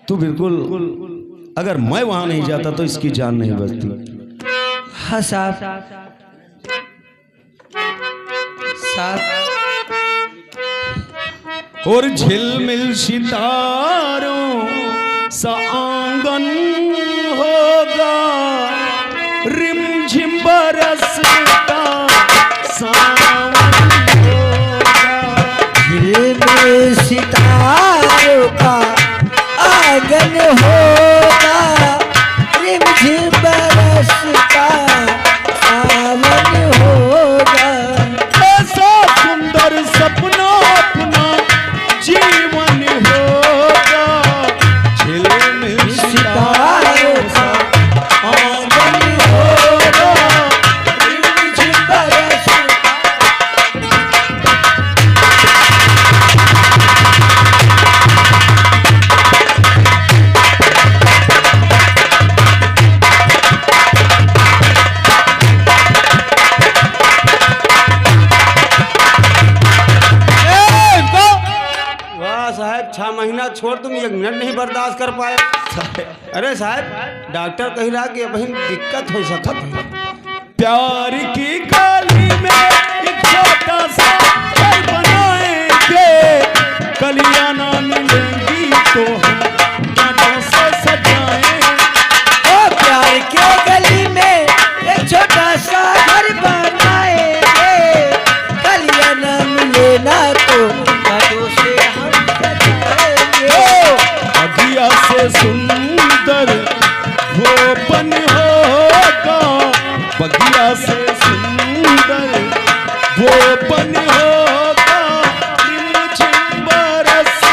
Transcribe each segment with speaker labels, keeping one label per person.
Speaker 1: तू बिल्कुल, अगर मैं वहां नहीं जाता तो इसकी जान नहीं बचती।
Speaker 2: हाँ साहब
Speaker 1: और झिलमिल सितारों सा आंगन होगा, रिमझिम बरसता सावन होगा।
Speaker 2: झिलमिल सितारों का आंगन होगा, रिमझिम बरसता सावन होगा।
Speaker 1: ऐसा सुंदर सपना अपना जीवन होगा, झिलमिल सितारों का आंगन होगा, रिमझिम बरसता।
Speaker 3: साहब 6 महीना छोड़ तुम 1 मिनट नहीं बर्दाश्त कर पाए। अरे साहब डॉक्टर कह रहा कि बहन दिक्कत हो सकत है।
Speaker 1: प्यार की गली में एक छोटा सा घर बनाएंगे, कलियां ना मिलेंगी तो हम कांटों से सजाएंगे।
Speaker 2: ओ प्यार के गली में एक छोटा सा घर बनाएंगे, कलियां न मिले ना तो कांटों से हम सजाएंगे।
Speaker 1: बगिया से सुंदर वो बन होगा, बगिया से सुंदर वो बन होगा, रिमझिम बरसता।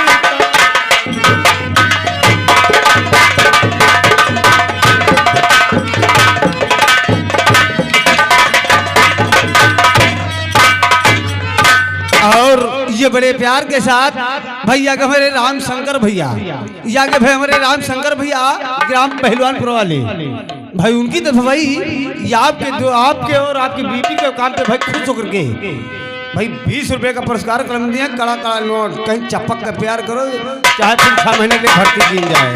Speaker 3: और ये बड़े प्यार के साथ भैया के हमारे राम शंकर भैया, या के भाई हमारे राम शंकर भैया ग्राम पहलवानपुर वाले भाई, उनकी तरफ भाई ये आपके और आपकी बीवी के काम पे भाई खुश होकर के भाई 20 रुपए का पुरस्कार कलम दिया, कड़ा कड़ा नोट। कहीं चपक का प्यार करो, चाहे तुम 6 महीने के भर्ती की जाए।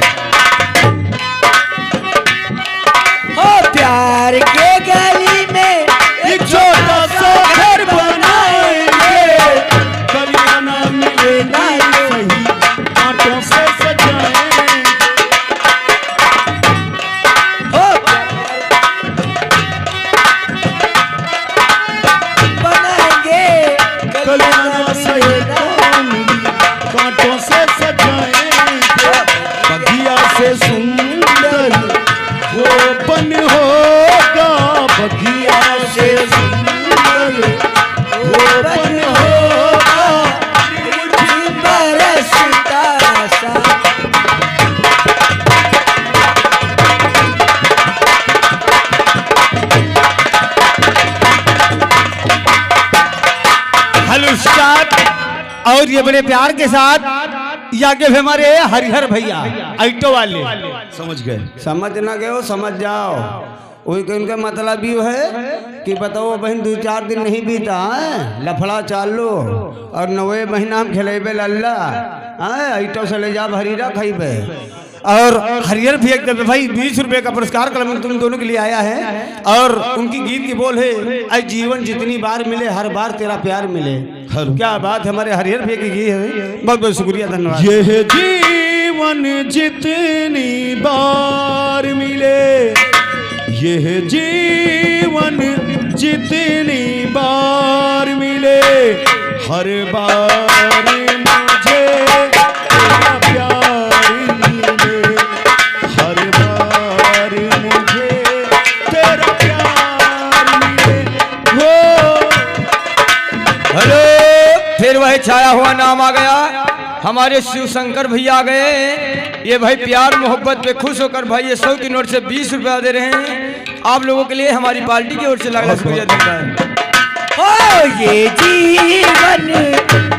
Speaker 2: ओ प्यार के गली में
Speaker 1: एक छोटा सा घर बनाएंगे, कलियां ना मिलेंगी सही, कांटों से सजाएंगे।
Speaker 2: ओ बनाएंगे,
Speaker 1: कलियां ना सही कांटों से सजाएंगे। बगिया से सुंदर वो बन होगा, बगिया से सुंदर वो बन होगा,
Speaker 2: रिमझिम बरसता सा।
Speaker 3: Hello start. और ये बड़े प्यार के साथ ये आगे भी हमारे हरिहर भैया आइटो वाले,
Speaker 1: समझ गए।
Speaker 3: समझ ना गए हो समझ जाओ। वही का इनका मतलब भी है कि बताओ बहन 2-4 दिन नहीं बीता है, लफड़ा चाल लो और 9 महीना हम खेलेबे लल्ला आइटो से ले जा हरीरा खाइबे। और हरिहर भी एकदम भाई 20 रुपए का पुरस्कार कलम तुम दोनों के लिए आया है। और उनकी गीत की बोल है, ऐ जीवन जितनी बार मिले हर बार तेरा प्यार मिले। क्या बात, हमारे हरिहर भी की गीत है। बहुत बहुत शुक्रिया, धन्यवाद।
Speaker 1: ये जीवन जितनी बार मिले, ये जीवन जितनी बार मिले, हर बार मुझे तेरा प्यार मिले, हर बार मुझे तेरा प्यार मिले। हो
Speaker 4: हेलो, फिर वही छाया हुआ नाम आ गया, हमारे शिव शंकर भैया आ गए। ये भाई प्यार मोहब्बत पे खुश होकर भाई ये 100 की नोट से 20 रुपया दे रहे हैं आप लोगों के लिए, हमारी पार्टी की ओर से लाख शुक्रिया देता है।
Speaker 2: ओ ये जीवन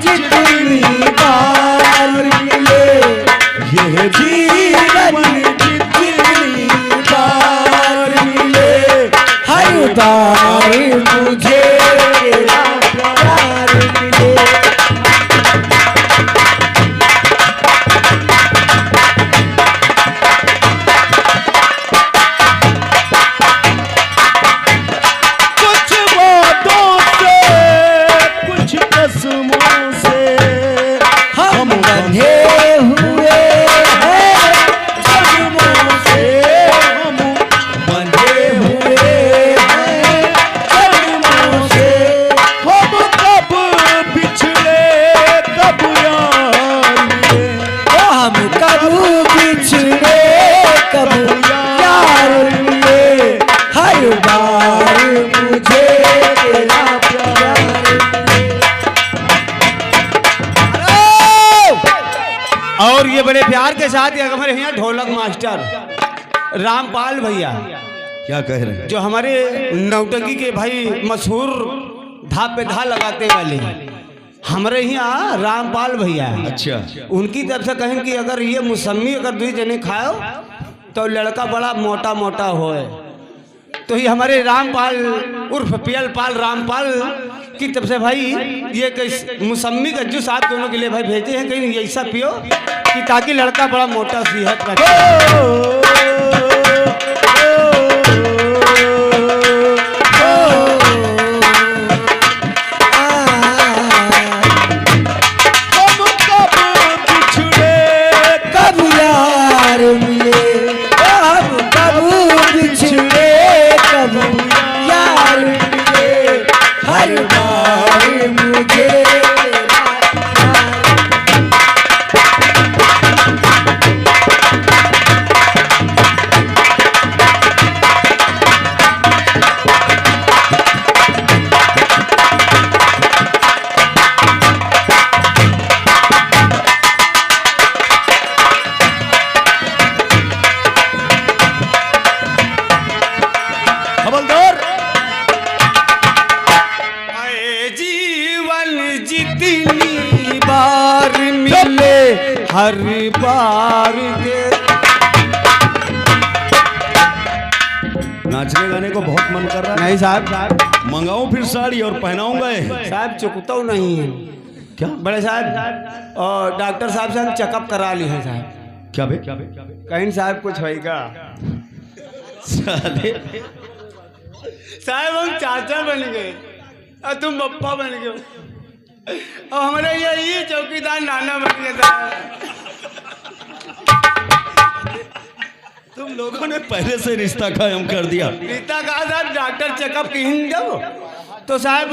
Speaker 2: जितनी बार मिले,
Speaker 1: ये जीवन जितनी बार मिले,
Speaker 2: हर बार मुझे तेरा प्यार मिले।
Speaker 3: और ये बड़े प्यार के साथ ये हमारे यहाँ ढोलक मास्टर रामपाल भैया,
Speaker 1: क्या कह रहे हैं?
Speaker 3: जो हमारे नौटंकी के भाई मशहूर धा पे धा लगाते वाले हमारे यहाँ रामपाल भैया।
Speaker 1: अच्छा,
Speaker 3: उनकी तरफ से कहें कि अगर ये मौसमी अगर 2 जने खाओ तो लड़का बड़ा मोटा मोटा होए। तो ये हमारे रामपाल उर्फ पियल पाल रामपाल की तरफ से भाई ये मौसमी का जूस आप दोनों के लिए भाई भेजे हैं, कहीं ऐसा पियो कि ताकि लड़का बड़ा मोटा सेहत रखे। हर बार के
Speaker 1: नाचने गाने को बहुत मन कर रहा है।
Speaker 3: नहीं साहब,
Speaker 1: मंगाऊं फिर साड़ी और पहनाऊंगा ये।
Speaker 3: साहब चुकता नहीं है
Speaker 1: क्या
Speaker 3: बड़े साहब, और डॉक्टर साहब से हम चेकअप करा लिए हैं साहब।
Speaker 1: क्या बे?
Speaker 3: कहीं साहब कुछ होएगा
Speaker 1: साले
Speaker 3: साहब, हम चाचा बन गए और तुम पप्पा बन गए और हमारे ये चौकीदार नाना बन गया था।
Speaker 1: तुम लोगों ने पहले से रिश्ता कायम कर दिया।
Speaker 3: रिश्ता कहा साहब, डॉक्टर चेकअप की जाओ तो साहब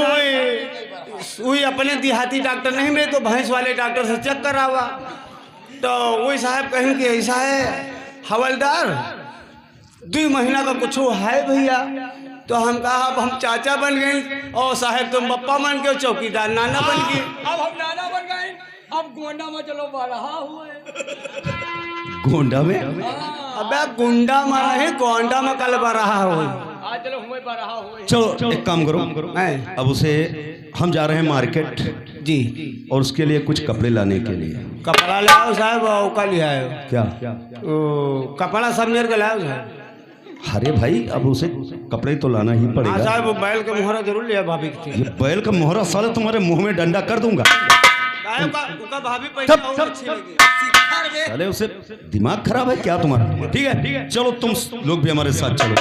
Speaker 3: वही अपने देहाती डॉक्टर नहीं मिले तो भैंस वाले डॉक्टर से चेक करावा। तो वही साहब कहें कि ऐसा है हवलदार 2 महीना का कुछ है भैया। तो हम कहा अब हम चाचा बन गए और साहब तुम पप्पा बन गए, चौकीदार नाना बन गए।
Speaker 2: अब हम नाना बन गए, अब गोंडा में चलो बरहा हुए।
Speaker 1: गोंडा में?
Speaker 3: अबे गुंडा मारा है, गोंडा में कल बरहा हुए।
Speaker 2: आज चलो हुए बरहा हुए।
Speaker 1: चलो एक काम करो, अब उसे हम जा रहे हैं मार्केट
Speaker 3: जी,
Speaker 1: और उसके लिए कुछ कपड़े लाने के लिए।
Speaker 3: कपड़ा ले आओ साहब, और का ले आयो
Speaker 1: क्या?
Speaker 3: कपड़ा सब मेरे को लाओ साहब।
Speaker 1: अरे भाई अब उसे कपड़े तो लाना ही पड़ेगा।
Speaker 3: साहब वो बैल का मोहरा जरूर लिया भाभी की।
Speaker 1: ये बैल का मोहरा साले तुम्हारे मुंह में डंडा कर दूंगा।
Speaker 3: भाभी पैसा और अच्छी लगी।
Speaker 1: साले उसे दिमाग खराब है क्या तुम्हारा? ठीक है चलो तुम लोग भी हमारे साथ चलो।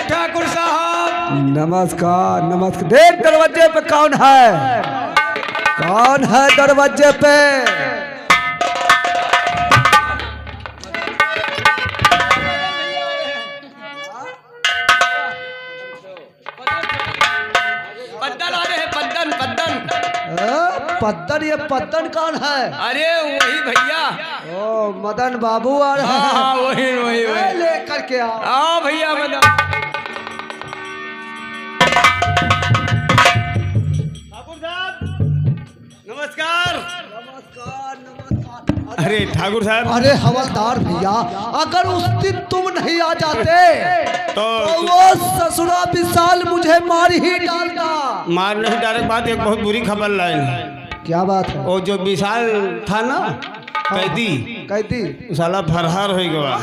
Speaker 3: ठाकुर साहब
Speaker 2: नमस्कार नमस्कार। देख दरवाजे पे कौन है? कौन है दरवाजे पे?
Speaker 4: पद्दन आ रहे हैं, पद्दन पद्दन।
Speaker 2: पद्दन? ये पद्दन कौन है?
Speaker 4: अरे वही भैया।
Speaker 2: ओ मदन बाबू आ रहे हैं।
Speaker 4: हाँ वही वही वही।
Speaker 2: लेकर के आओ।
Speaker 4: हाँ भैया मदन।
Speaker 3: नमस्कार।
Speaker 2: नमस्कार नमस्कार।
Speaker 3: अरे ठाकुर साहब,
Speaker 2: अरे हवलदार भैया, अगर उस दिन तुम नहीं आ जाते
Speaker 3: तो
Speaker 2: वो ससुरा विशाल मुझे मार ही डालता।
Speaker 3: मार नहीं डायरेक्ट बात, एक बहुत बुरी खबर लाइन है।
Speaker 2: क्या बात है?
Speaker 3: वो जो विशाल था ना कैदी,
Speaker 2: कैदी
Speaker 3: साला फरहार हो गया।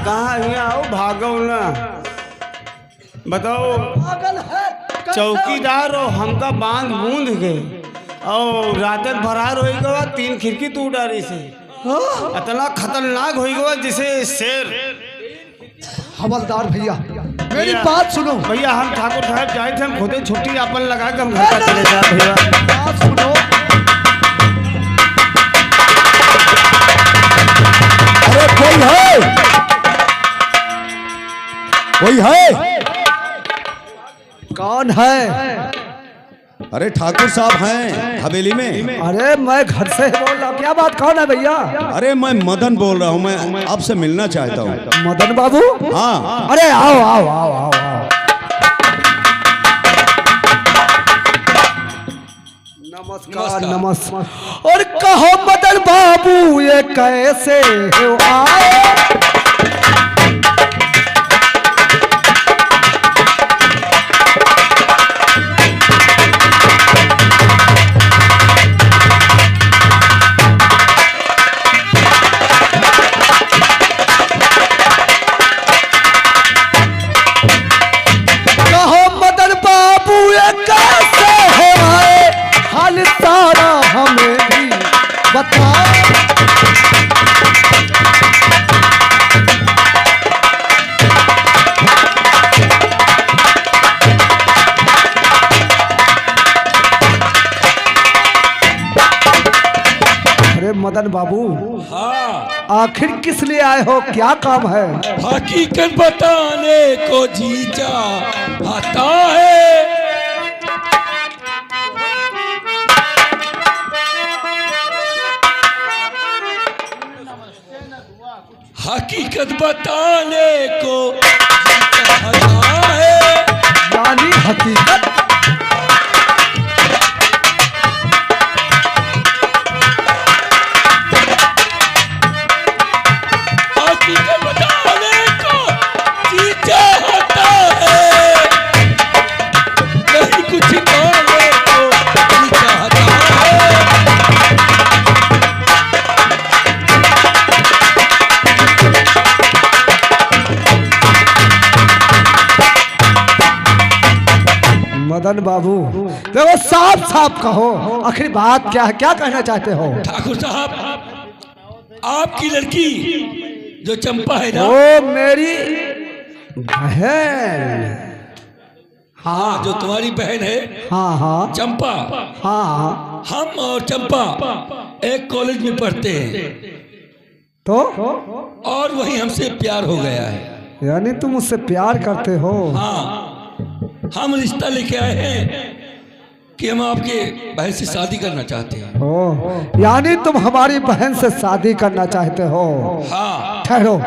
Speaker 3: कहाँ यहाँ आओ, भागो ना। बताओ,
Speaker 2: पागल है।
Speaker 3: चौकीदार और हमका बांध बूंद गए और रात फरार हो गया। 3 खिड़की टूट डाली से, इतना खतरनाक हो गया जिसे शेर।
Speaker 2: हवलदार भैया मेरी
Speaker 3: भैया।
Speaker 2: बात सुनो।
Speaker 3: भैया हम ठाकुर साहब जाए थे, हम खुदे छुट्टी अपन लगा के हम घर का चले जाए भैया।
Speaker 2: बात सुनो।
Speaker 1: अरे कोई है, कोई है?
Speaker 2: कौन है?
Speaker 1: अरे ठाकुर साहब हैं हवेली में।
Speaker 2: अरे मैं घर से ही बोल रहा हूँ। क्या बात, कौन है भैया?
Speaker 1: अरे मैं मदन बोल रहा हूँ, मैं आपसे मिलना चाहता हूँ।
Speaker 2: मदन बाबू?
Speaker 1: हाँ।
Speaker 2: अरे आओ आओ आओ आओ आओ। नमस्कार नमस्कार। और कहो मदन बाबू ये कैसे हो आए? कहो मदन बाबू ये कैसे हो आए? हाल सारा हमें भी बताओ। अरे मदन बाबू,
Speaker 5: हाँ,
Speaker 2: आखिर किस लिए आए हो? क्या काम है?
Speaker 5: हकीकत बताने को जीजा आता है। हकीकत बताने को जीजा आता है।
Speaker 2: यानी हकीकत?
Speaker 5: हकीकत बताने को जीजा आता है। नहीं कुछ कहने को जीजा आता है।
Speaker 2: मदन बाबू देखो, साफ साफ कहो, आखिर बात क्या है? क्या कहना चाहते हो?
Speaker 5: ठाकुर साहब, आपकी लड़की जो चंपा है ना,
Speaker 2: ओ मेरी बहन।
Speaker 5: हाँ, जो तुम्हारी बहन है
Speaker 2: हाँ हाँ
Speaker 5: चंपा,
Speaker 2: हाँ।
Speaker 5: हम और चंपा एक कॉलेज में पढ़ते हैं
Speaker 2: तो
Speaker 5: और वही हमसे प्यार हो गया है।
Speaker 2: यानी तुम उससे प्यार करते हो?
Speaker 5: हाँ, हम रिश्ता लेके आए हैं कि हम आपके बहन से शादी करना चाहते हैं।
Speaker 2: ओ, यानी तुम हमारी बहन से शादी करना चाहते हो?
Speaker 5: हाँ,
Speaker 2: ठहरो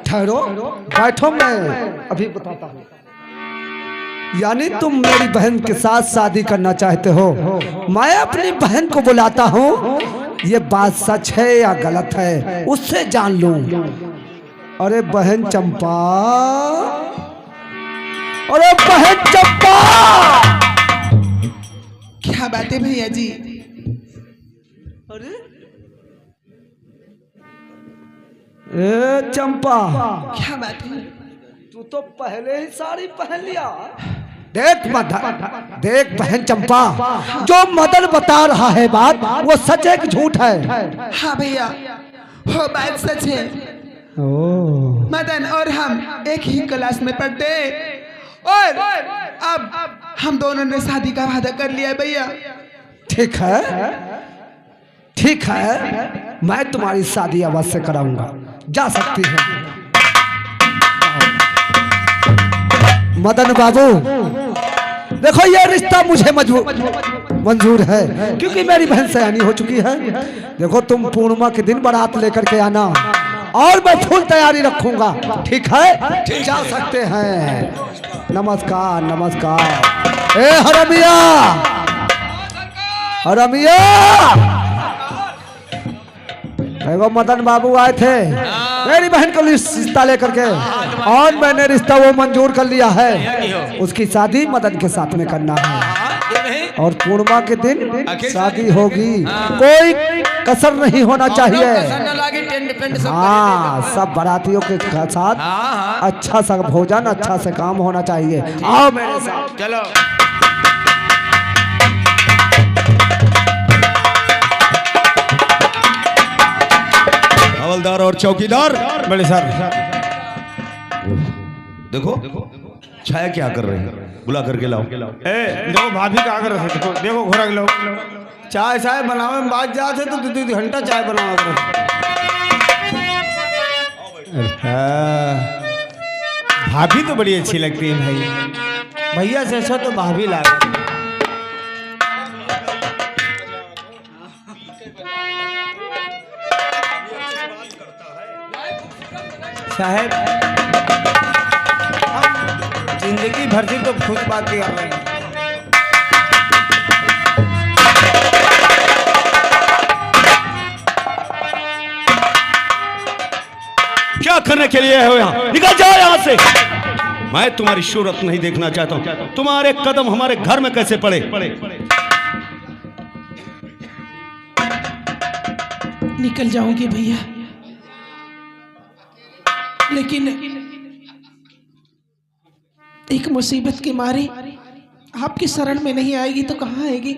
Speaker 2: ठहरो, बैठो, मैं अभी बताता हूँ। यानी तुम मेरी बहन के साथ शादी करना चाहते हो? मैं अपनी बहन को बुलाता हूँ, ये बात सच है या गलत है उससे जान लूं। अरे बहन चंपा, अरे बहन चंपा।
Speaker 6: क्या बात है भैया जी?
Speaker 2: अरे ए चंपा,
Speaker 6: क्या बात है?
Speaker 2: तू तो पहले ही साड़ी पहन लिया। देख देख बहन चंपा, जो मदन बता रहा है बात वो सच है कि झूठ है?
Speaker 6: हाँ भैया, वो बात सच है।
Speaker 2: ओ,
Speaker 6: मदन और हम एक ही क्लास में पढ़ते और अब हम दोनों ने शादी का वादा कर लिया है भैया।
Speaker 2: ठीक है ठीक है, मैं तुम्हारी शादी अवश्य कराऊंगा, जा सकती है। मदन बाबू देखो, ये रिश्ता मुझे मंजूर है क्योंकि मेरी बहन सयानी हो चुकी है। देखो तुम पूर्णिमा के दिन बारात लेकर के आना और मैं फुल तैयारी रखूंगा, ठीक है? जा सकते हैं। नमस्कार नमस्कार। ए हरमिया, हरमिया, देखो मदन बाबू आए थे मेरी बहन को रिश्ता लेकर के और मैंने रिश्ता वो मंजूर कर लिया है। उसकी शादी मदन के साथ में करना है और पूर्णिमा के दिन शादी होगी, कोई कसर नहीं होना चाहिए। हाँ, सब बारातियों के साथ अच्छा सा भोजन, अच्छा से काम होना चाहिए। आओ मेरे साथ,
Speaker 4: चलो।
Speaker 1: हवलदार और चौकीदार
Speaker 3: बड़े सर
Speaker 1: देखो छाया क्या कर रही है, बुला करके लाओ।
Speaker 3: ए देखो भाभी का कर रहे देखो देखो घोड़ा के लोग चाय चाय बनावे में बात जाते तो 2 घंटा चाय बनावा करो। भाभी तो बड़ी अच्छी लगती है भाई, भैया से अच्छा तो भाभी लागे। साहब जिंदगी भर से तो खुद बात कर रहे हैं।
Speaker 1: क्या करने के लिए हो यहाँ, निकल जाओ यहाँ से। मैं तुम्हारी शोहरत नहीं देखना चाहता हूँ। तुम्हारे कदम हमारे घर में कैसे पड़े।
Speaker 6: निकल जाऊंगी भैया, लेकिन एक मुसीबत के मारे आपकी शरण में नहीं आएगी तो कहाँ आएगी।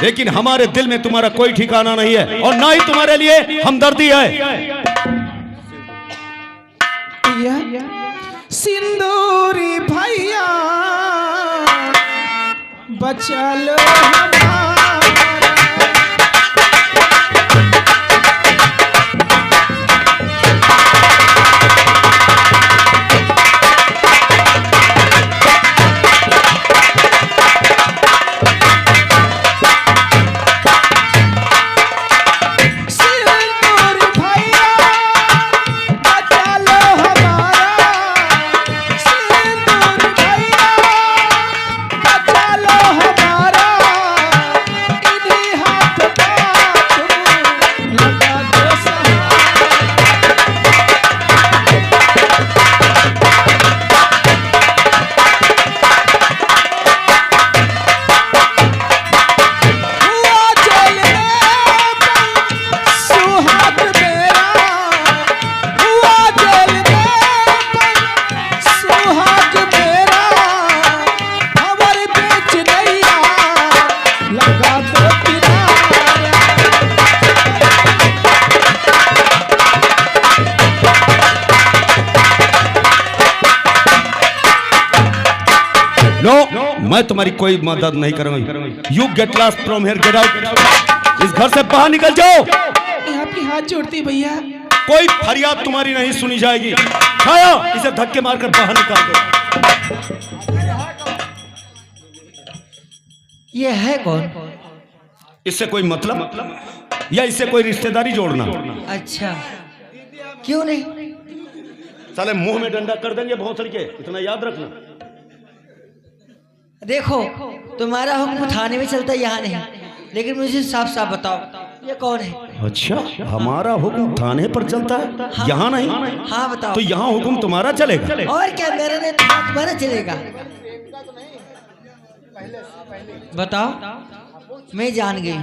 Speaker 1: लेकिन हमारे दिल में तुम्हारा कोई ठिकाना नहीं है और ना ही तुम्हारे लिए हमदर्दी है।
Speaker 6: भैया सिंदूरी भैया बचा लो हमारा।
Speaker 1: मैं तुम्हारी कोई मदद नहीं करूंगी। You get lost from here, get out. इस घर से बाहर निकल जाओ।
Speaker 6: आपकी हाथ जोड़ती भैया,
Speaker 1: कोई फरियाद तुम्हारी नहीं सुनी जाएगी। छाया इसे धक्के मारकर बाहर निकाल दो।
Speaker 2: ये है कौन?
Speaker 1: इससे कोई मतलब या इससे कोई रिश्तेदारी जोड़ना?
Speaker 2: अच्छा क्यों नहीं?
Speaker 1: साले मुंह में डंडा कर देंगे भौंसड़ी के, इतना याद रखना।
Speaker 2: देखो तुम्हारा हुक्म थाने में चलता है, यहाँ नहीं। लेकिन मुझे साफ साफ बताओ ये कौन है?
Speaker 1: अच्छा हमारा हुक्म थाने पर चलता है,
Speaker 2: हाँ,
Speaker 1: यहाँ नहीं?
Speaker 2: हाँ बताओ।
Speaker 1: तो यहाँ हुक्म तुम्हारा चलेगा?
Speaker 2: और क्या, मेरा नहीं तुम्हारा चलेगा? बताओ। मैं जान गई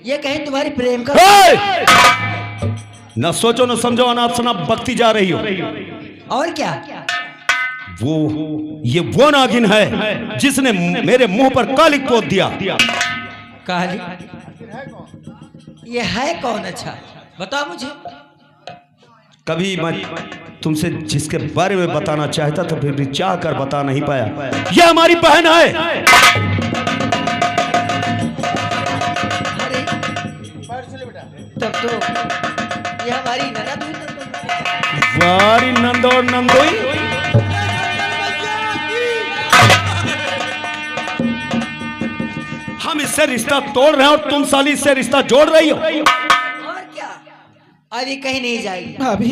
Speaker 2: ये कहीं तुम्हारी प्रेम का।
Speaker 1: न सोचो न समझो, अनाप शनाप बकती जा रही हो।
Speaker 2: और क्या?
Speaker 1: ये वो नागिन है जिसने मेरे मुंह पर कालिक पोत दिया।
Speaker 2: काली? ये है कौन? अच्छा बताओ मुझे।
Speaker 1: कभी मैं तुमसे जिसके बारे में बताना चाहता था फिर भी चाह कर बता नहीं पाया। ये हमारी बहन है।
Speaker 2: अरे तब तो ये हमारी ननद हुई।
Speaker 1: वारी नंद और नंदोई। हम इससे रिश्ता तोड़ रहे हैं और तुम साली इससे रिश्ता जोड़ रही हो।
Speaker 2: और क्या, अभी कहीं नहीं जाएगी।
Speaker 6: भाभी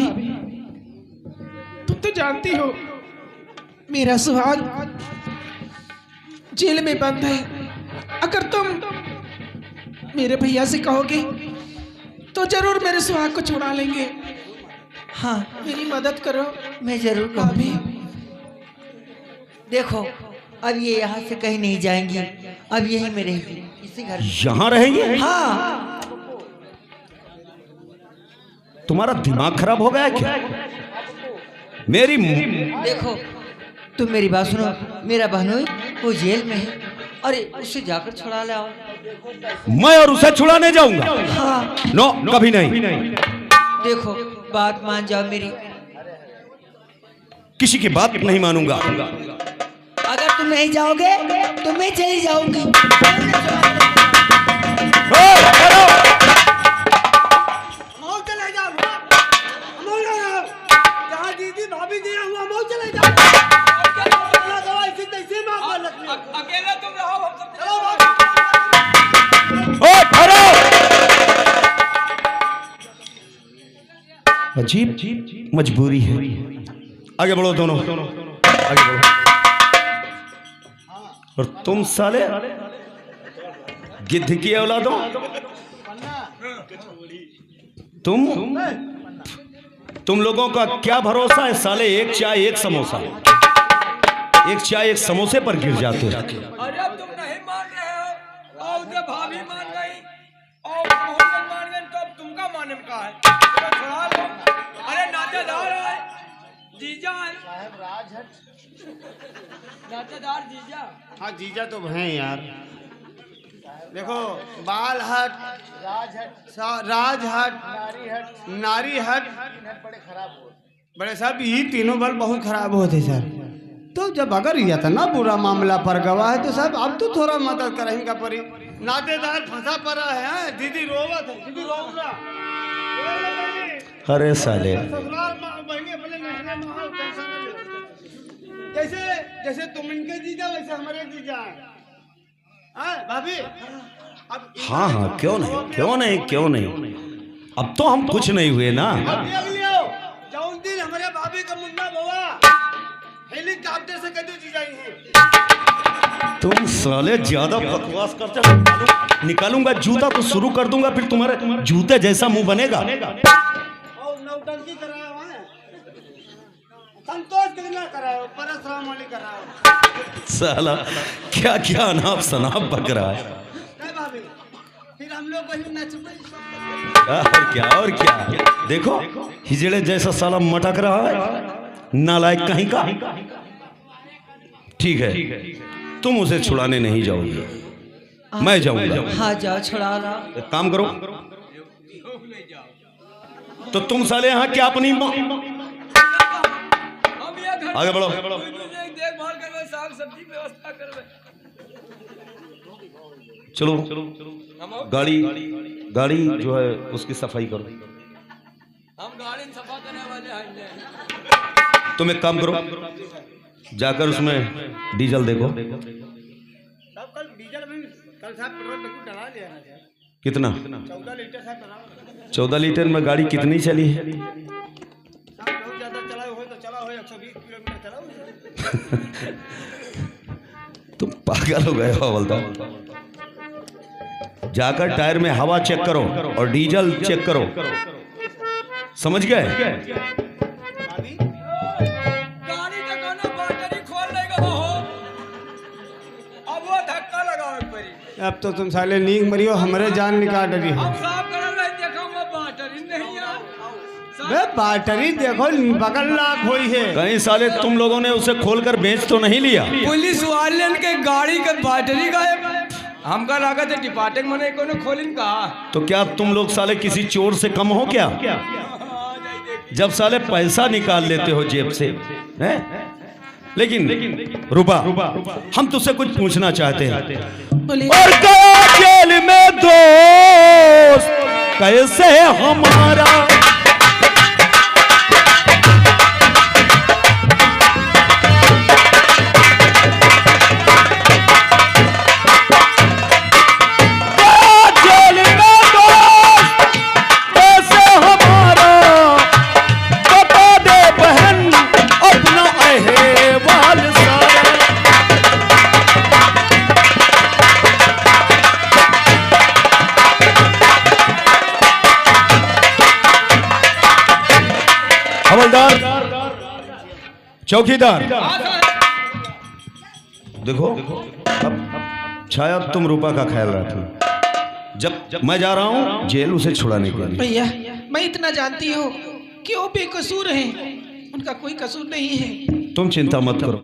Speaker 6: तुम तो जानती हो मेरा सुहाग जेल में बंद है। अगर तुम मेरे भैया से कहोगे तो जरूर मेरे सुहाग को छुड़ा लेंगे।
Speaker 2: हाँ
Speaker 6: मेरी मदद करो।
Speaker 2: मैं जरूर
Speaker 6: भाभी
Speaker 2: देखो अब ये यहाँ से कहीं नहीं जाएंगी, अब यहीं में रहेंगी इसी घर में।
Speaker 1: यहाँ रहेंगे?
Speaker 2: हाँ।
Speaker 1: तुम्हारा दिमाग खराब हो गया क्या? मेरी
Speaker 2: देखो तुम मेरी बात सुनो, मेरा बहनोई वो जेल में है, अरे उससे जाकर छुड़ा लाओ।
Speaker 1: मैं और उसे छुड़ाने जाऊंगा?
Speaker 2: हाँ।
Speaker 1: नो कभी नहीं।
Speaker 2: देखो बात मान जाओ मेरी।
Speaker 1: किसी की बात नहीं मानूंगा।
Speaker 2: अगर तुम नहीं जाओगे तो मैं चली जाऊंगी।
Speaker 3: दीदी भाभी दिया हुआ मौज चले जाओ।
Speaker 4: अकेला तुम रहो, हम सब
Speaker 1: अजीब मजबूरी है। आगे बढ़ो दोनों, आगे बढ़ो। और तुम साले गिद्ध की औलादों, तुम लोगों का क्या भरोसा है साले? एक चाय एक समोसा, एक चाय एक समोसे पर गिर जाते हो।
Speaker 4: अरे तुम नहीं मान रहे हो, और जब भाभी मान गई और मोहम्मद मान गए तो अब तुमका माने का है। तो छुड़ा लो। अरे नातेदार है, जीजा है, नातेदार जीजा।
Speaker 3: हाँ जीजा तो हैं यार। देखो बाल हट, राज हट, नारी हट, बड़े साहब ये तीनों बल बहुत खराब होते सर। तो जब अगर यह था ना बुरा मामला पर गवाह है तो साहब अब तो थोड़ा मदद करें का परी। नातेदार फंसा पड़ा है। दीदी रोवत है, दीदी रोवला।
Speaker 1: अरे साले
Speaker 3: जैसे जैसे तुम इनके जीजा वैसे हमारे जीजा हैं। भाभी अब
Speaker 1: हाँ हाँ, क्यों नहीं, क्यों नहीं, क्यों नहीं। अब तो हम कुछ नहीं हुए ना।
Speaker 3: जौन दिन हमारे भाभी का मुन्ना बवा हेलीकॉप्टर से कदू जीजा ही है।
Speaker 1: तुम साले ज्यादा बकवास करते हो। निकालूंगा जूता तो शुरू कर दूंगा, फिर तुम्हारे जूते जैसा मुंह बनेगा।
Speaker 3: और नौटंकी कराया हुआ है, संतोष कितना कराया, परशुराम वाली कराया।
Speaker 1: साला क्या क्या अनाप शनाप बक रहा है।
Speaker 3: भाभी फिर हम लोग वही नचबे।
Speaker 1: और क्या देखो, हिजड़े जैसा साला मटक रहा है, नालायक कहीं का। ठीक है, तुम उसे छुड़ाने नहीं जाओगे, मैं जाऊंगा।
Speaker 2: हाँ जाओ, छुड़ा ला।
Speaker 1: एक काम करो, तो तुम साले यहाँ क्या अपनी आगे बढ़ो,
Speaker 4: देखभाल करवे, साग सब्जी व्यवस्था करवे।
Speaker 1: चलो गाड़ी जो है उसकी सफाई करो।
Speaker 4: हम गाड़ी सफा करने वाले हैं।
Speaker 1: तुम एक काम करो, जाकर उसमें डीजल देखो।
Speaker 3: कल डीजल में कल साहब पेट्रोल डला लिया ना।
Speaker 1: कितना?
Speaker 3: 14 लीटर साहब डला।
Speaker 1: 14 लीटर में गाड़ी कितनी चली है?
Speaker 3: बहुत ज्यादा चला हो तो चला हो 120 किलोमीटर चला हो।
Speaker 1: तुम पागल हो गए हो हवलदार। जाकर टायर में हवा चेक करो और डीजल चेक करो, समझ गए?
Speaker 4: गाड़ी का कोनो बैटरी खोल लेगा वो, अब वो धक्का लगाओ एक बारी।
Speaker 3: अब तो तुम साले नींद मरियो, हमारे जान निकाल रही हो।
Speaker 4: हम साफ करल रहे, देखो वो बैटरी नहीं है।
Speaker 3: बे बैटरी देखो बगल लाख हुई है।
Speaker 1: कहीं साले तुम लोगों ने उसे खोलकर बेच तो नहीं लिया?
Speaker 4: पुलिस वाले के गाड़ी का बैटरी गायब। हमका लागत है डिपार्टमेंट मने कोनो खोलिन का।
Speaker 1: तो क्या तुम लोग साले किसी चोर से कम हो क्या? जब साले पैसा निकाल लेते हो जेब से, हैं? लेकिन रूपा, हम तुझसे कुछ पूछना चाहते हैं। और गया जेल में दोस्त कैसे हमारा, हवलदार, चौकीदार, देखो अब शायद तुम रूपा का ख्याल रखना। जब मैं जा रहा हूँ जेल उसे छुड़ाने के लिए।
Speaker 6: भैया मैं इतना जानती हूँ कि वो बेकसूर हैं, उनका कोई कसूर नहीं है।
Speaker 1: तुम चिंता मत करो।